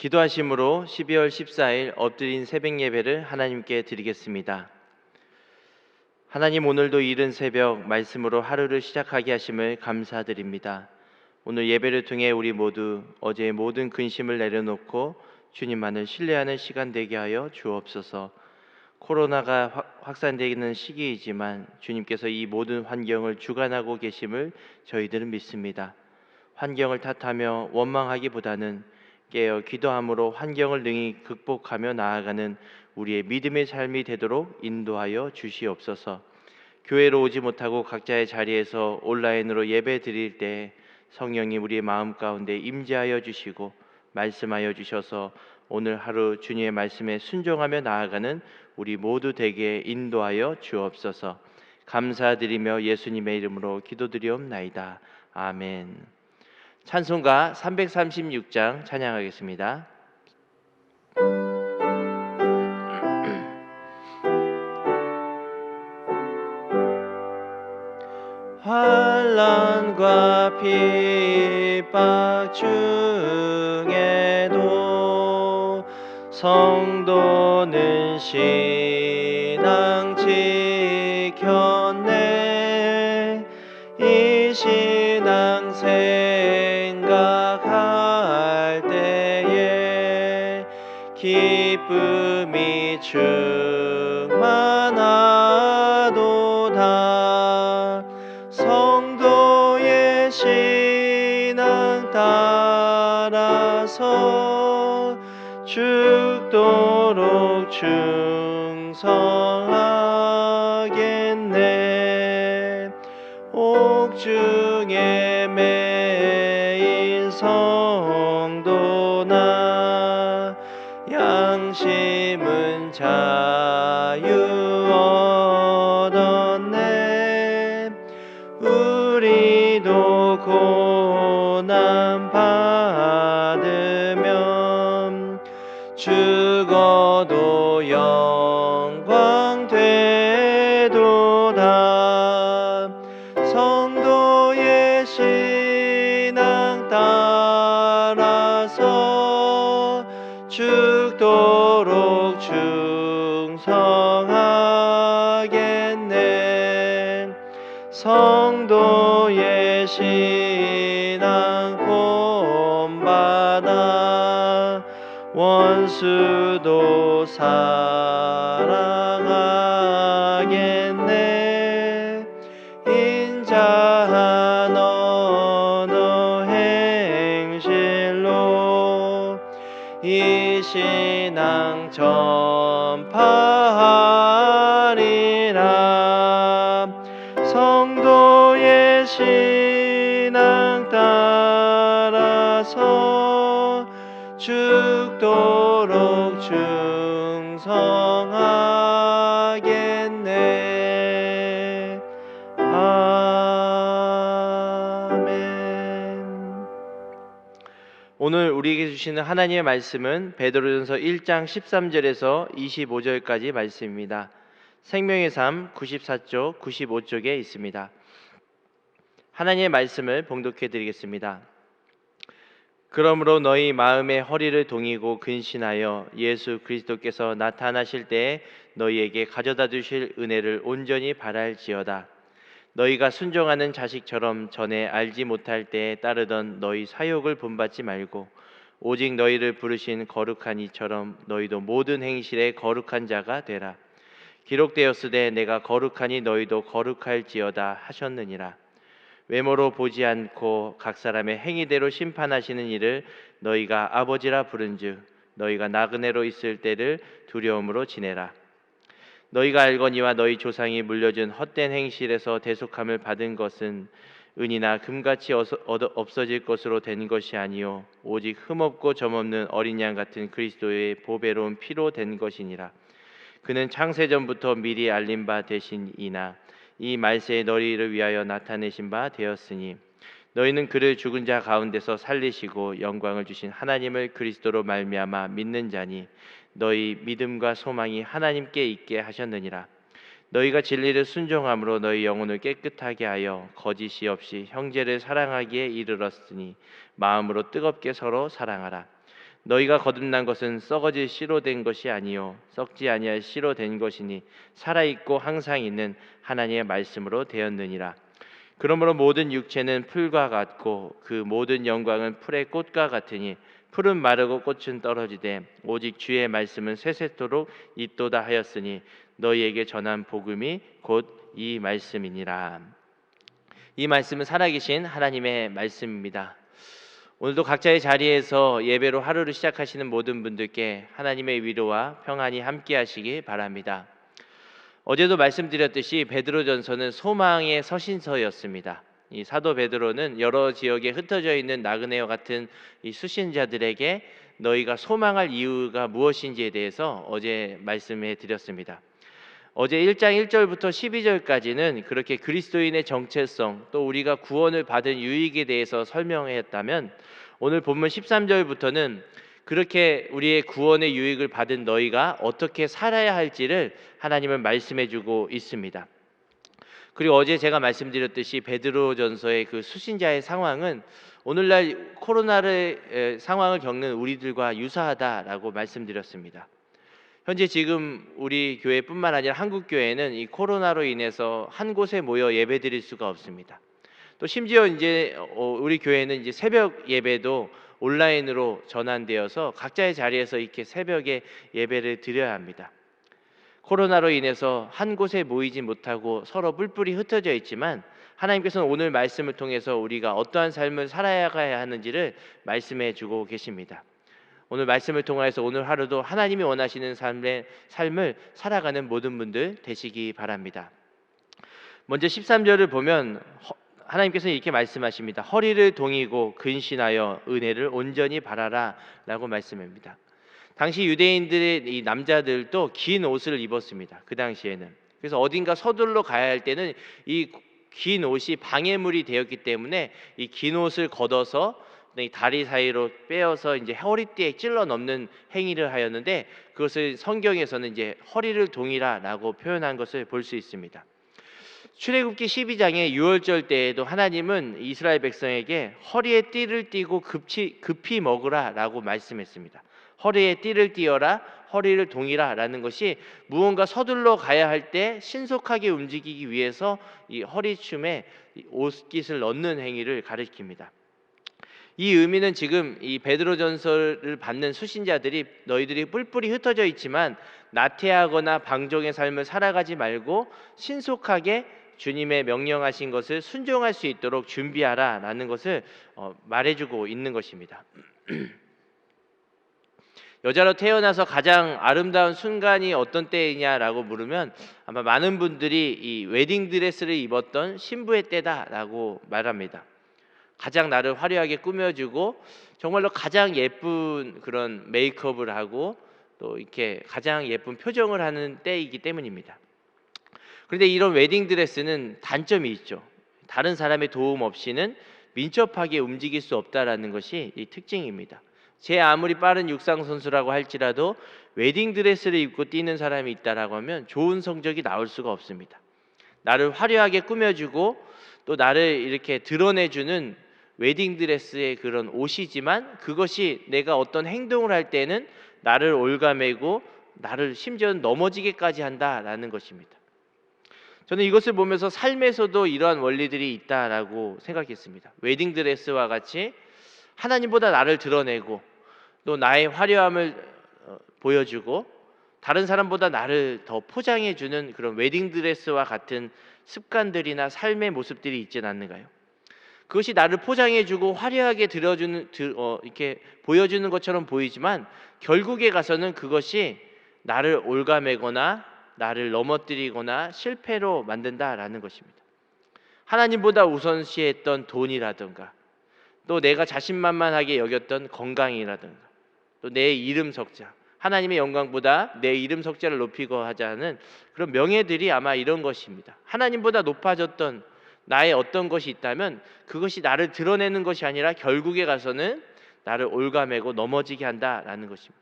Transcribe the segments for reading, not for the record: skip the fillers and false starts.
기도하심으로 12월 14일 엎드린 새벽 예배를 하나님께 드리겠습니다. 하나님, 오늘도 이른 새벽 말씀으로 하루를 시작하게 하심을 감사드립니다. 오늘 예배를 통해 우리 모두 어제의 모든 근심을 내려놓고 주님만을 신뢰하는 시간 되게 하여 주옵소서. 코로나가 확산되는 시기이지만 주님께서 이 모든 환경을 주관하고 계심을 저희들은 믿습니다. 환경을 탓하며 원망하기보다는 깨어 기도함으로 환경을 능히 극복하며 나아가는 우리의 믿음의 삶이 되도록 인도하여 주시옵소서. 교회로 오지 못하고 각자의 자리에서 온라인으로 예배 드릴 때 성령님 우리의 마음 가운데 임재하여 주시고 말씀하여 주셔서 오늘 하루 주님의 말씀에 순종하며 나아가는 우리 모두 되게 인도하여 주옵소서. 감사드리며 예수님의 이름으로 기도드리옵나이다. 아멘. 찬송가 336장 찬양하겠습니다. 환난과 핍박 중에도 성도는 신앙 지켰네. 이 신앙 생각할 때에 기쁨이 충만하도다. 성도의 신앙 따라서 죽도록 충성하겠네. 옥중에 매인 성도나 양심은 자유 얻었네. 우리도 고난 받으면 죽어도 영광 되도다. 성도의 신앙 따라서 죽도록 충성하겠네. 성도의 신앙 본받아 원수도 사랑하겠네. 인자한 언어 행실로 이 신앙 전파하리라. 성도의 신앙 따라서 죽도록 충성하겠네. 아멘. 오늘 우리에게 주시는 하나님의 말씀은 베드로전서 1장 13절에서 25절까지 말씀입니다. 생명의 삶 94쪽, 95쪽에 있습니다. 하나님의 말씀을 봉독해 드리겠습니다. 그러므로 너희 마음의 허리를 동이고 근신하여 예수 그리스도께서 나타나실 때에 너희에게 가져다 주실 은혜를 온전히 바랄지어다. 너희가 순종하는 자식처럼 전에 알지 못할 때에 따르던 너희 사욕을 본받지 말고 오직 너희를 부르신 거룩한 이처럼 너희도 모든 행실에 거룩한 자가 되라. 기록되었으되 내가 거룩하니 너희도 거룩할지어다 하셨느니라. 외모로 보지 않고 각 사람의 행위대로 심판하시는 이를 너희가 아버지라 부른즉 너희가 나그네로 있을 때를 두려움으로 지내라. 너희가 알거니와 너희 조상이 물려준 헛된 행실에서 대속함을 받은 것은 은이나 금같이 없어질 것으로 된 것이 아니요 오직 흠없고 점없는 어린 양 같은 그리스도의 보배로운 피로 된 것이니라. 그는 창세전부터 미리 알린 바 되시니나 이 말세에 너희를 위하여 나타내신 바 되었으니 너희는 그를 죽은 자 가운데서 살리시고 영광을 주신 하나님을 그리스도로 말미암아 믿는 자니 너희 믿음과 소망이 하나님께 있게 하셨느니라. 너희가 진리를 순종함으로 너희 영혼을 깨끗하게 하여 거짓이 없이 형제를 사랑하기에 이르렀으니 마음으로 뜨겁게 서로 사랑하라. 너희가 거듭난 것은 썩어질 씨로 된 것이 아니요 썩지 아니할 씨로 된 것이니 살아있고 항상 있는 하나님의 말씀으로 되었느니라. 그러므로 모든 육체는 풀과 같고 그 모든 영광은 풀의 꽃과 같으니 풀은 마르고 꽃은 떨어지되 오직 주의 말씀은 세세토록 있도다 하였으니 너희에게 전한 복음이 곧 이 말씀이니라. 이 말씀은 살아계신 하나님의 말씀입니다. 오늘도 각자의 자리에서 예배로 하루를 시작하시는 모든 분들께 하나님의 위로와 평안이 함께 하시기 바랍니다. 어제도 말씀드렸듯이 베드로전서는 소망의 서신서였습니다. 이 사도 베드로는 여러 지역에 흩어져 있는 나그네와 같은 이 수신자들에게 너희가 소망할 이유가 무엇인지에 대해서 어제 말씀해 드렸습니다. 어제 1장 1절부터 12절까지는 그렇게 그리스도인의 정체성, 또 우리가 구원을 받은 유익에 대해서 설명했다면, 오늘 본문 13절부터는 그렇게 우리의 구원의 유익을 받은 너희가 어떻게 살아야 할지를 하나님은 말씀해 주고 있습니다. 그리고 어제 제가 말씀드렸듯이 베드로전서의 그 수신자의 상황은 오늘날 코로나의 상황을 겪는 우리들과 유사하다라고 말씀드렸습니다. 현재 지금 우리 교회뿐만 아니라 한국 교회는 이 코로나로 인해서 한 곳에 모여 예배드릴 수가 없습니다. 또 심지어 이제 우리 교회는 이제 새벽 예배도 온라인으로 전환되어서 각자의 자리에서 이렇게 새벽에 예배를 드려야 합니다. 코로나로 인해서 한 곳에 모이지 못하고 서로 뿔뿔이 흩어져 있지만 하나님께서는 오늘 말씀을 통해서 우리가 어떠한 삶을 살아야 하는지를 말씀해 주고 계십니다. 오늘 말씀을 통해서 오늘 하루도 하나님이 원하시는 삶을 살아가는 모든 분들 되시기 바랍니다. 먼저 13절을 보면 하나님께서는 이렇게 말씀하십니다. 허리를 동이고 근신하여 은혜를 온전히 바라라 라고 말씀합니다. 당시 유대인들의 이 남자들도 긴 옷을 입었습니다. 그 당시에는. 그래서 어딘가 서둘러 가야 할 때는 이 긴 옷이 방해물이 되었기 때문에 이 긴 옷을 걷어서 다리 사이로 빼어서 이제 허리띠에 찔러 넣는 행위를 하였는데, 그것을 성경에서는 이제 허리를 동이라라고 표현한 것을 볼 수 있습니다. 출애굽기 12장의 유월절 때에도 하나님은 이스라엘 백성에게 허리에 띠를 띠고 급히 먹으라라고 말씀했습니다. 허리에 띠를 띠어라, 허리를 동이라라는 것이 무언가 서둘러 가야 할 때 신속하게 움직이기 위해서 이 허리춤에 옷깃을 넣는 행위를 가리킵니다. 이 의미는 지금 이 베드로전서를 받는 수신자들이 너희들이 뿔뿔이 흩어져 있지만 나태하거나 방종의 삶을 살아가지 말고 신속하게 주님의 명령하신 것을 순종할 수 있도록 준비하라라는 것을 말해주고 있는 것입니다. 여자로 태어나서 가장 아름다운 순간이 어떤 때이냐라고 물으면 아마 많은 분들이 이 웨딩드레스를 입었던 신부의 때다라고 말합니다. 가장 나를 화려하게 꾸며주고 정말로 가장 예쁜 그런 메이크업을 하고 또 이렇게 가장 예쁜 표정을 하는 때이기 때문입니다. 그런데 이런 웨딩드레스는 단점이 있죠. 다른 사람의 도움 없이는 민첩하게 움직일 수 없다라는 것이 이 특징입니다. 제 아무리 빠른 육상 선수라고 할지라도 웨딩드레스를 입고 뛰는 사람이 있다라고 하면 좋은 성적이 나올 수가 없습니다. 나를 화려하게 꾸며주고 또 나를 이렇게 드러내주는 웨딩드레스의 그런 옷이지만 그것이 내가 어떤 행동을 할 때는 나를 올가매고 나를 심지어는 넘어지게까지 한다라는 것입니다. 저는 이것을 보면서 삶에서도 이러한 원리들이 있다라고 생각했습니다. 웨딩드레스와 같이 하나님보다 나를 드러내고 또 나의 화려함을 보여주고 다른 사람보다 나를 더 포장해주는 그런 웨딩드레스와 같은 습관들이나 삶의 모습들이 있지는 않는가요? 그것이 나를 포장해주고 화려하게 이렇게 보여주는 것처럼 보이지만 결국에 가서는 그것이 나를 올가매거나 나를 넘어뜨리거나 실패로 만든다라는 것입니다. 하나님보다 우선시했던 돈이라든가 또 내가 자신만만하게 여겼던 건강이라든가 또 내 이름 석자, 하나님의 영광보다 내 이름 석자를 높이고 하자는 그런 명예들이 아마 이런 것입니다. 하나님보다 높아졌던 나의 어떤 것이 있다면 그것이 나를 드러내는 것이 아니라 결국에 가서는 나를 올가매고 넘어지게 한다라는 것입니다.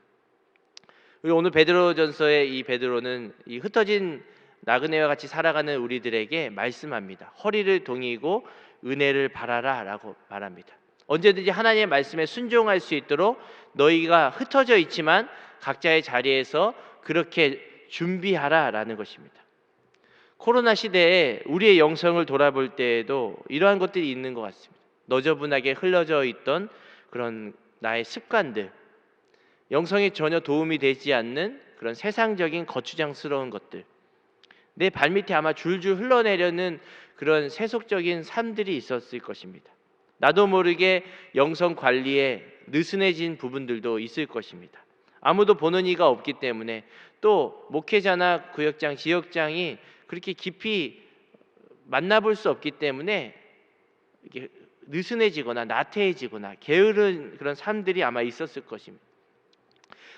그리고 오늘 베드로전서의 이 베드로는 이 흩어진 나그네와 같이 살아가는 우리들에게 말씀합니다. 허리를 동이고 은혜를 바라라라고 말합니다. 언제든지 하나님의 말씀에 순종할 수 있도록 너희가 흩어져 있지만 각자의 자리에서 그렇게 준비하라라는 것입니다. 코로나 시대에 우리의 영성을 돌아볼 때에도 이러한 것들이 있는 것 같습니다. 너저분하게 흘러져 있던 그런 나의 습관들, 영성에 전혀 도움이 되지 않는 그런 세상적인 거추장스러운 것들, 내 발밑에 아마 줄줄 흘러내려는 그런 세속적인 삶들이 있었을 것입니다. 나도 모르게 영성 관리에 느슨해진 부분들도 있을 것입니다. 아무도 보는 이가 없기 때문에, 또 목회자나 구역장, 지역장이 그렇게 깊이 만나볼 수 없기 때문에 이렇게 느슨해지거나 나태해지거나 게으른 그런 삶들이 아마 있었을 것입니다.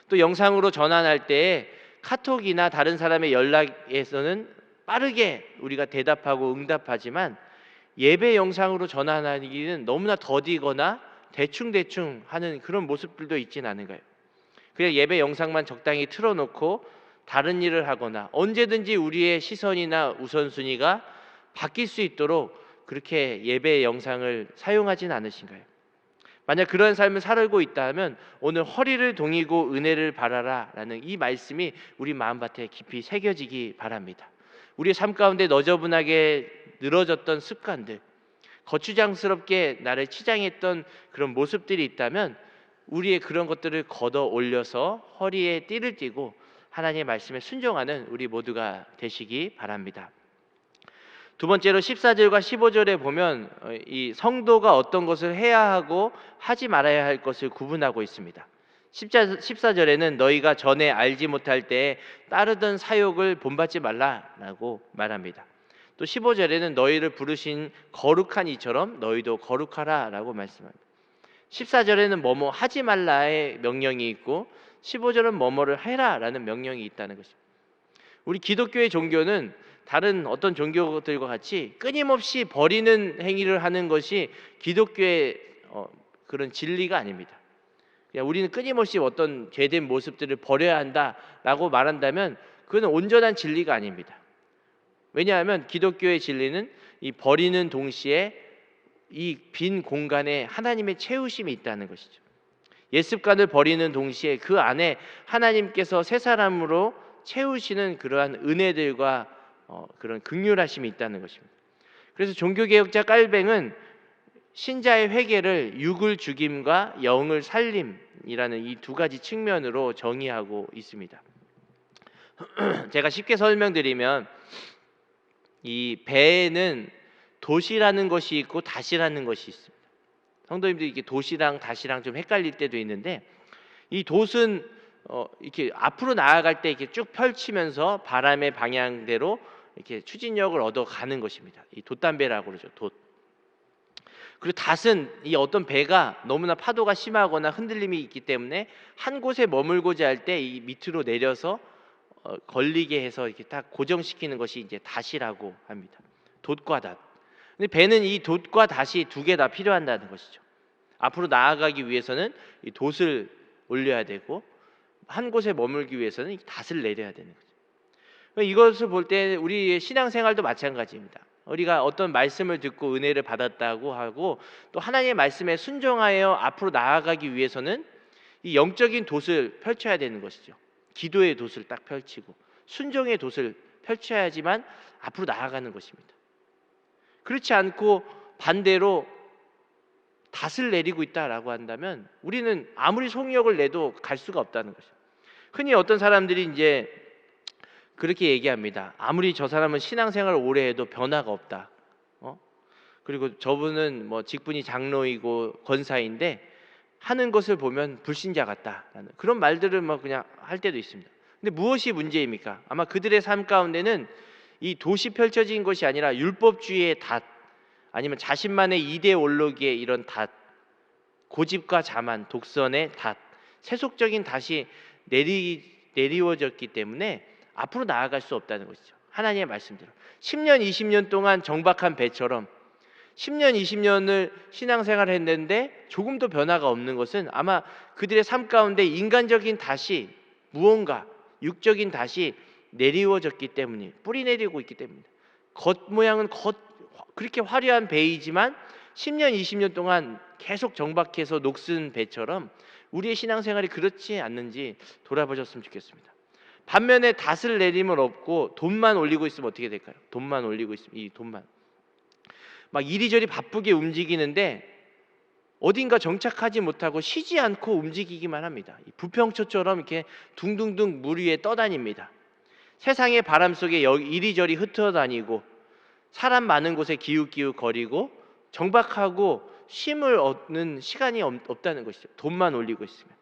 또 영상으로 전환할 때 카톡이나 다른 사람의 연락에서는 빠르게 우리가 대답하고 응답하지만 예배 영상으로 전환하기는 너무나 더디거나 대충대충 하는 그런 모습들도 있진 않은가요? 그냥 예배 영상만 적당히 틀어놓고 다른 일을 하거나 언제든지 우리의 시선이나 우선순위가 바뀔 수 있도록 그렇게 예배 영상을 사용하진 않으신가요? 만약 그런 삶을 살고 있다면 오늘 허리를 동이고 은혜를 바라라 라는 이 말씀이 우리 마음밭에 깊이 새겨지기 바랍니다. 우리의 삶 가운데 너저분하게 늘어졌던 습관들, 거추장스럽게 나를 치장했던 그런 모습들이 있다면 우리의 그런 것들을 걷어 올려서 허리에 띠를 띠고 하나님의 말씀에 순종하는 우리 모두가 되시기 바랍니다. 두 번째로 14절과 15절에 보면 이 성도가 어떤 것을 해야 하고 하지 말아야 할 것을 구분하고 있습니다. 14절에는 너희가 전에 알지 못할 때에 따르던 사욕을 본받지 말라라고 말합니다. 또 15절에는 너희를 부르신 거룩한 이처럼 너희도 거룩하라라고 말씀합니다. 14절에는 뭐뭐 하지 말라의 명령이 있고 15절은 뭐뭐를 해라라는 명령이 있다는 것입니다. 우리 기독교의 종교는 다른 어떤 종교들과 같이 끊임없이 버리는 행위를 하는 것이 기독교의 그런 진리가 아닙니다. 그냥 우리는 끊임없이 어떤 죄된 모습들을 버려야 한다라고 말한다면 그건 온전한 진리가 아닙니다. 왜냐하면 기독교의 진리는 이 버리는 동시에 이 빈 공간에 하나님의 채우심이 있다는 것이죠. 옛습관을 버리는 동시에 그 안에 하나님께서 새 사람으로 채우시는 그러한 은혜들과 그런 긍휼하심이 있다는 것입니다. 그래서 종교개혁자 깔뱅은 신자의 회개를 육을 죽임과 영을 살림이라는 이 두 가지 측면으로 정의하고 있습니다. 제가 쉽게 설명드리면 이 배에는 돛이라는 것이 있고 닷이라는 것이 있습니다. 성도님들이 이게 돛이랑 닷이랑 좀 헷갈릴 때도 있는데 이 돛은 이렇게 앞으로 나아갈 때 이렇게 쭉 펼치면서 바람의 방향대로 이렇게 추진력을 얻어가는 것입니다. 이 돛담배라고 그러죠. 돛. 그리고 닷은 이 어떤 배가 너무나 파도가 심하거나 흔들림이 있기 때문에 한 곳에 머물고자 할 때 이 밑으로 내려서 걸리게 해서 이렇게 딱 고정시키는 것이 이제 닷이라고 합니다. 돛과 닷. 근데 배는 이 돛과 닷이 두 개 다 필요한다는 것이죠. 앞으로 나아가기 위해서는 이 돛을 올려야 되고 한 곳에 머물기 위해서는 이 닷을 내려야 되는 거죠. 이것을 볼 때 우리의 신앙생활도 마찬가지입니다. 우리가 어떤 말씀을 듣고 은혜를 받았다고 하고 또 하나님의 말씀에 순종하여 앞으로 나아가기 위해서는 이 영적인 돛을 펼쳐야 되는 것이죠. 기도의 돛을 딱 펼치고 순종의 돛을 펼쳐야지만 앞으로 나아가는 것입니다. 그렇지 않고 반대로 닷을 내리고 있다라고 한다면 우리는 아무리 속력을 내도 갈 수가 없다는 것이죠. 흔히 어떤 사람들이 이제 그렇게 얘기합니다. 아무리 저 사람은 신앙생활을 오래 해도 변화가 없다. 그리고 저분은 뭐 직분이 장로이고 권사인데 하는 것을 보면 불신자 같다라는 그런 말들을 뭐 그냥 할 때도 있습니다. 근데 무엇이 문제입니까? 아마 그들의 삶 가운데는 이 돛이 펼쳐진 것이 아니라 율법주의의 닷, 아니면 자신만의 이데올로기의 이런 닷, 고집과 자만, 독선의 닷, 세속적인 닷이 내리워졌기 때문에 앞으로 나아갈 수 없다는 것이죠. 하나님의 말씀대로 10년, 20년 동안 정박한 배처럼 10년, 20년을 신앙생활을 했는데 조금도 변화가 없는 것은 아마 그들의 삶 가운데 인간적인 닷이 무언가 육적인 닷이 내리워졌기 때문에 뿌리 내리고 있기 때문에 겉모양은 그렇게 화려한 배이지만 10년, 20년 동안 계속 정박해서 녹슨 배처럼 우리의 신앙생활이 그렇지 않는지 돌아보셨으면 좋겠습니다. 반면에 닷을 내림은 없고 돈만 올리고 있으면 어떻게 될까요? 돈만 올리고 있으면 이 돈만 막 이리저리 바쁘게 움직이는데 어딘가 정착하지 못하고 쉬지 않고 움직이기만 합니다. 부평초처럼 이렇게 둥둥둥 물 위에 떠다닙니다. 세상의 바람 속에 이리저리 흩어다니고 사람 많은 곳에 기웃기웃 거리고 정박하고 쉼을 얻는 시간이 없다는 것이죠. 돈만 올리고 있으면.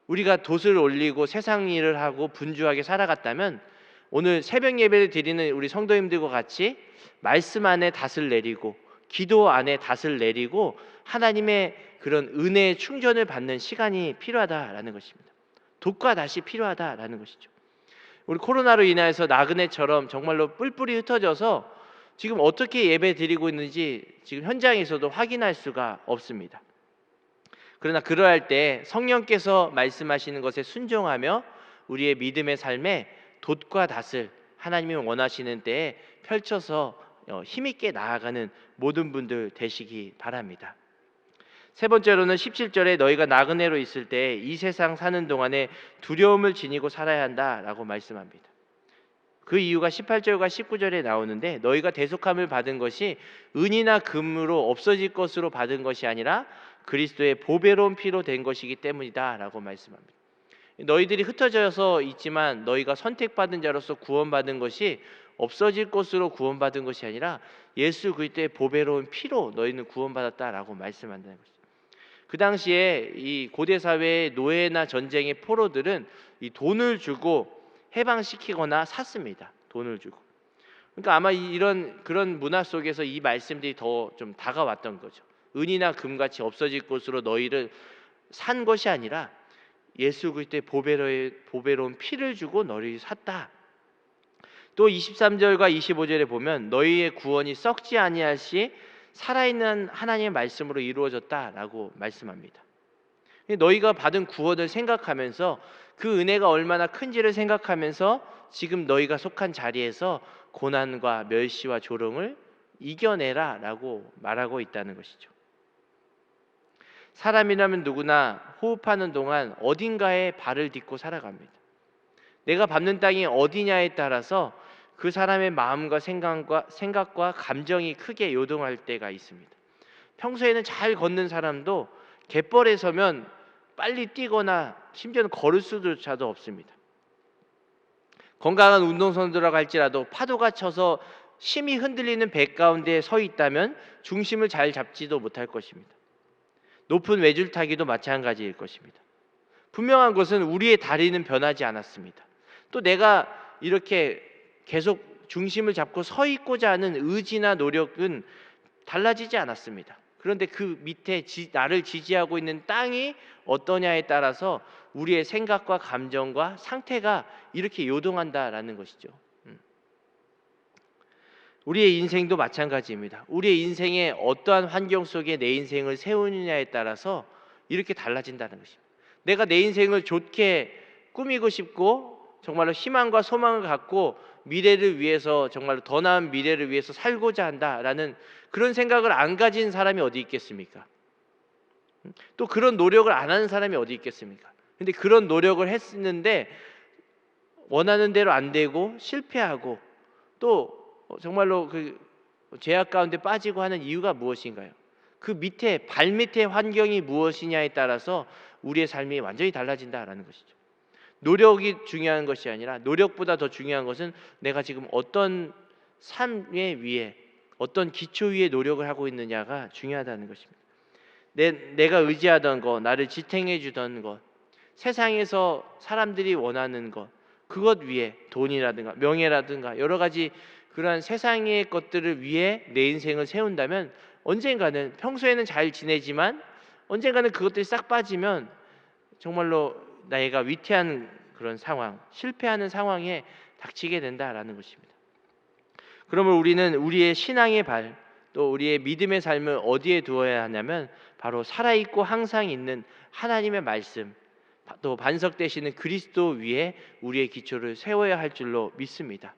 우리가 돛을 올리고 세상 일을 하고 분주하게 살아갔다면 오늘 새벽 예배를 드리는 우리 성도님들과 같이 말씀 안에 닷을 내리고 기도 안에 닷을 내리고 하나님의 그런 은혜의 충전을 받는 시간이 필요하다라는 것입니다. 돛과 닷이 필요하다라는 것이죠. 우리 코로나로 인해서 나그네처럼 정말로 뿔뿔이 흩어져서 지금 어떻게 예배 드리고 있는지 지금 현장에서도 확인할 수가 없습니다. 그러나 그러할 때 성령께서 말씀하시는 것에 순종하며 우리의 믿음의 삶에 돛과 닷을 하나님이 원하시는 때에 펼쳐서 힘있게 나아가는 모든 분들 되시기 바랍니다. 세 번째로는 17절에 너희가 나그네로 있을 때 이 세상 사는 동안에 두려움을 지니고 살아야 한다라고 말씀합니다. 그 이유가 18절과 19절에 나오는데 너희가 대속함을 받은 것이 은이나 금으로 없어질 것으로 받은 것이 아니라 그리스도의 보배로운 피로 된 것이기 때문이다라고 말씀합니다. 너희들이 흩어져서 있지만 너희가 선택받은 자로서 구원받은 것이 없어질 것으로 구원받은 것이 아니라 예수 그리스도의 보배로운 피로 너희는 구원받았다라고 말씀한다는 것이죠. 그 당시에 이 고대 사회의 노예나 전쟁의 포로들은 이 돈을 주고 해방시키거나 샀습니다. 돈을 주고. 그러니까 아마 이런 그런 문화 속에서 이 말씀들이 더 좀 다가왔던 거죠. 은이나 금같이 없어질 것으로 너희를 산 것이 아니라 예수 그리스도의 보배로운 피를 주고 너희를 샀다. 또 23절과 25절에 보면 너희의 구원이 썩지 아니할 시 살아있는 하나님의 말씀으로 이루어졌다라고 말씀합니다. 너희가 받은 구원을 생각하면서 그 은혜가 얼마나 큰지를 생각하면서 지금 너희가 속한 자리에서 고난과 멸시와 조롱을 이겨내라라고 말하고 있다는 것이죠. 사람이라면 누구나 호흡하는 동안 어딘가에 발을 딛고 살아갑니다. 내가 밟는 땅이 어디냐에 따라서 그 사람의 마음과 생각과 감정이 크게 요동할 때가 있습니다. 평소에는 잘 걷는 사람도 갯벌에 서면 빨리 뛰거나 심지어는 걸을 수조차도 없습니다. 건강한 운동선수라고 할지라도 파도가 쳐서 심히 흔들리는 배 가운데 서 있다면 중심을 잘 잡지도 못할 것입니다. 높은 외줄타기도 마찬가지일 것입니다. 분명한 것은 우리의 다리는 변하지 않았습니다. 또 내가 이렇게 계속 중심을 잡고 서 있고자 하는 의지나 노력은 달라지지 않았습니다. 그런데 그 밑에 나를 지지하고 있는 땅이 어떠냐에 따라서 우리의 생각과 감정과 상태가 이렇게 요동한다라는 것이죠. 우리의 인생도 마찬가지입니다. 우리의 인생에 어떠한 환경 속에 내 인생을 세우느냐에 따라서 이렇게 달라진다는 것입니다. 내가 내 인생을 좋게 꾸미고 싶고 정말로 희망과 소망을 갖고 미래를 위해서 정말로 더 나은 미래를 위해서 살고자 한다라는 그런 생각을 안 가진 사람이 어디 있겠습니까? 또 그런 노력을 안 하는 사람이 어디 있겠습니까? 근데 그런 노력을 했는데 원하는 대로 안 되고 실패하고 또 정말로 그 죄악 가운데 빠지고 하는 이유가 무엇인가요? 그 밑에 발밑의 환경이 무엇이냐에 따라서 우리의 삶이 완전히 달라진다라는 것이죠. 노력이 중요한 것이 아니라 노력보다 더 중요한 것은 내가 지금 어떤 삶의 위에 어떤 기초 위에 노력을 하고 있느냐가 중요하다는 것입니다. 내가 의지하던 것, 나를 지탱해 주던 것, 세상에서 사람들이 원하는 것, 그것 위에 돈이라든가 명예라든가 여러 가지 그러한 세상의 것들을 위해 내 인생을 세운다면 언젠가는 평소에는 잘 지내지만 언젠가는 그것들이 싹 빠지면 정말로 내가 위태한 그런 상황, 실패하는 상황에 닥치게 된다라는 것입니다. 그러면 우리는 우리의 신앙의 발, 또 우리의 믿음의 삶을 어디에 두어야 하냐면 바로 살아있고 항상 있는 하나님의 말씀, 또 반석되시는 그리스도 위에 우리의 기초를 세워야 할 줄로 믿습니다.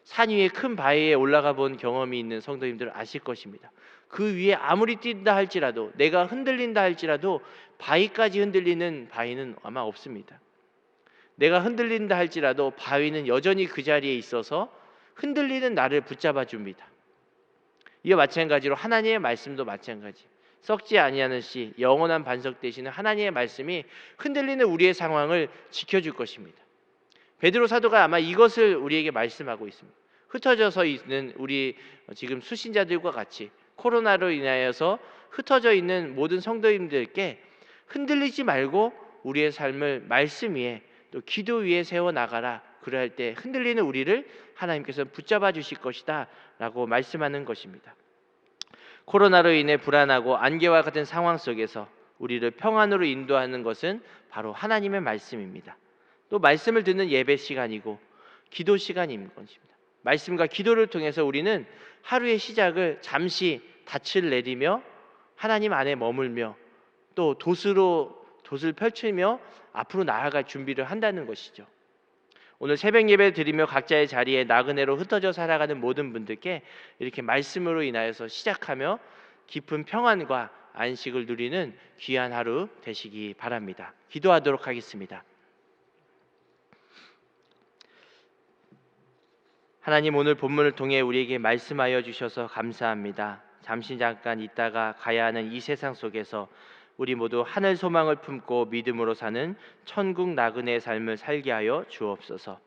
산 위에 큰 바위에 올라가 본 경험이 있는 성도님들은 아실 것입니다. 그 위에 아무리 뛴다 할지라도, 내가 흔들린다 할지라도 바위까지 흔들리는 바위는 아마 없습니다. 내가 흔들린다 할지라도 바위는 여전히 그 자리에 있어서 흔들리는 나를 붙잡아 줍니다. 이와 마찬가지로 하나님의 말씀도 마찬가지. 썩지 아니하는 씨, 영원한 반석 되시는 하나님의 말씀이 흔들리는 우리의 상황을 지켜줄 것입니다. 베드로 사도가 아마 이것을 우리에게 말씀하고 있습니다. 흩어져서 있는 우리 지금 수신자들과 같이 코로나로 인하여서 흩어져 있는 모든 성도님들께 흔들리지 말고 우리의 삶을 말씀 위에 또 기도 위에 세워 나가라. 그럴 때 흔들리는 우리를 하나님께서 붙잡아 주실 것이다 라고 말씀하는 것입니다. 코로나로 인해 불안하고 안개와 같은 상황 속에서 우리를 평안으로 인도하는 것은 바로 하나님의 말씀입니다. 또 말씀을 듣는 예배 시간이고 기도 시간인 것입니다. 말씀과 기도를 통해서 우리는 하루의 시작을 잠시 닻을 내리며 하나님 안에 머물며 또 돛을 펼치며 앞으로 나아갈 준비를 한다는 것이죠. 오늘 새벽 예배 드리며 각자의 자리에 나그네로 흩어져 살아가는 모든 분들께 이렇게 말씀으로 인하여서 시작하며 깊은 평안과 안식을 누리는 귀한 하루 되시기 바랍니다. 기도하도록 하겠습니다. 하나님, 오늘 본문을 통해 우리에게 말씀하여 주셔서 감사합니다. 잠시 잠깐 있다가 가야 하는 이 세상 속에서 우리 모두 하늘 소망을 품고 믿음으로 사는 천국 나그네의 삶을 살게 하여 주옵소서.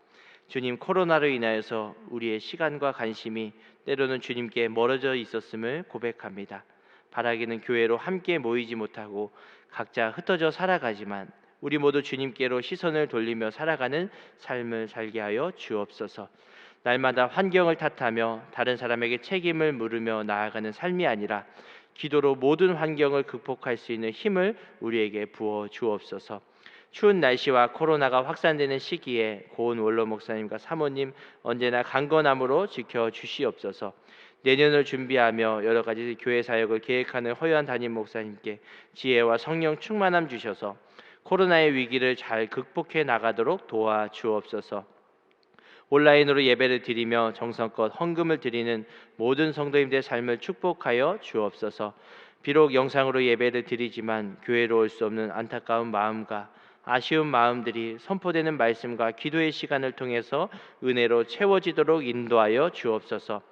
주님, 코로나로 인하여서 우리의 시간과 관심이 때로는 주님께 멀어져 있었음을 고백합니다. 바라기는 교회로 함께 모이지 못하고 각자 흩어져 살아가지만 우리 모두 주님께로 시선을 돌리며 살아가는 삶을 살게 하여 주옵소서. 날마다 환경을 탓하며 다른 사람에게 책임을 물으며 나아가는 삶이 아니라 기도로 모든 환경을 극복할 수 있는 힘을 우리에게 부어 주옵소서. 추운 날씨와 코로나가 확산되는 시기에 고은 원로 목사님과 사모님 언제나 강건함으로 지켜 주시옵소서. 내년을 준비하며 여러 가지 교회 사역을 계획하는 허요한 담임 목사님께 지혜와 성령 충만함 주셔서 코로나의 위기를 잘 극복해 나가도록 도와 주옵소서. 온라인으로 예배를 드리며 정성껏 헌금을 드리는 모든 성도님들의 삶을 축복하여 주옵소서. 비록 영상으로 예배를 드리지만 교회로 올 수 없는 안타까운 마음과 아쉬운 마음들이 선포되는 말씀과 기도의 시간을 통해서 은혜로 채워지도록 인도하여 주옵소서.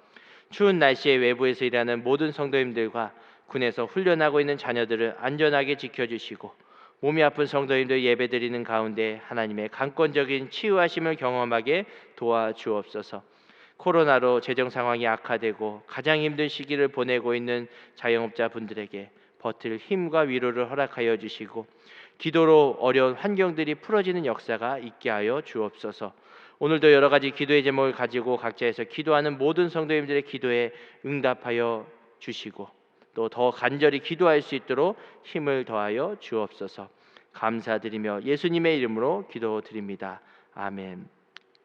추운 날씨에 외부에서 일하는 모든 성도님들과 군에서 훈련하고 있는 자녀들을 안전하게 지켜주시고 몸이 아픈 성도님들 예배드리는 가운데 하나님의 강권적인 치유하심을 경험하게 도와주옵소서. 코로나로 재정 상황이 악화되고 가장 힘든 시기를 보내고 있는 자영업자 분들에게 버틸 힘과 위로를 허락하여 주시고 기도로 어려운 환경들이 풀어지는 역사가 있게 하여 주옵소서. 오늘도 여러 가지 기도의 제목을 가지고 각자에서 기도하는 모든 성도님들의 기도에 응답하여 주시고 또 더 간절히 기도할 수 있도록 힘을 더하여 주옵소서. 감사드리며 예수님의 이름으로 기도드립니다. 아멘.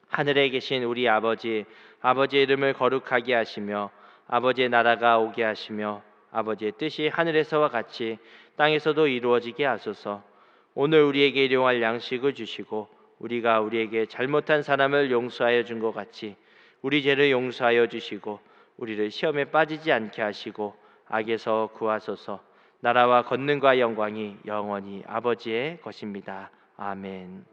하늘에 계신 우리 아버지, 아버지의 이름을 거룩하게 하시며 아버지의 나라가 오게 하시며 아버지의 뜻이 하늘에서와 같이 땅에서도 이루어지게 하소서. 오늘 우리에게 일용할 양식을 주시고 우리가 우리에게 잘못한 사람을 용서하여 준 것 같이 우리 죄를 용서하여 주시고 우리를 시험에 빠지지 않게 하시고 악에서 구하소서. 나라와 권능과 영광이 영원히 아버지의 것입니다. 아멘.